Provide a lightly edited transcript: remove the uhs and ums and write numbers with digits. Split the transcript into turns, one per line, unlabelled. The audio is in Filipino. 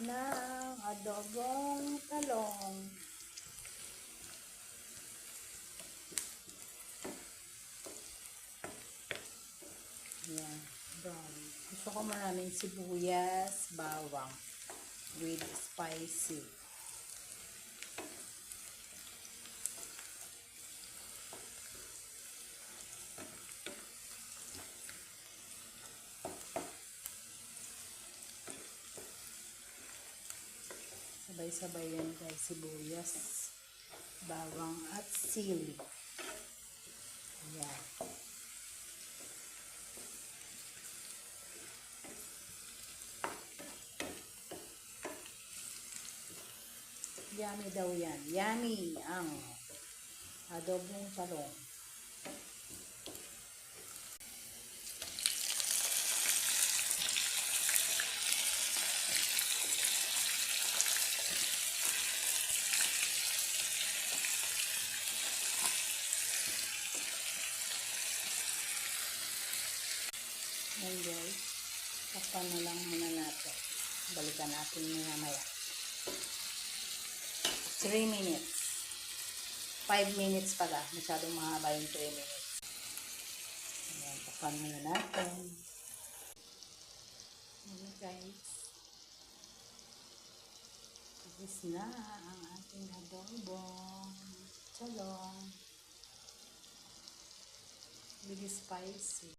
ng adobong talong. Yan, brown. Gusto ko maraming sibuyas, bawang with spicy. Sabay-sabay yan guys, sibuyas, bawang at sili. Yan. Yummy daw yan. Yummy ang adobong talong. Yan guys. Takpan na lang muna natin. Balikan natin maya. 3 minutes. 5 minutes pala. Masyadong mahaba yung 3 minutes. Ayan, takpan muna natin. Ayan guys. Tapos na ang ating adobong talong. Really spicy.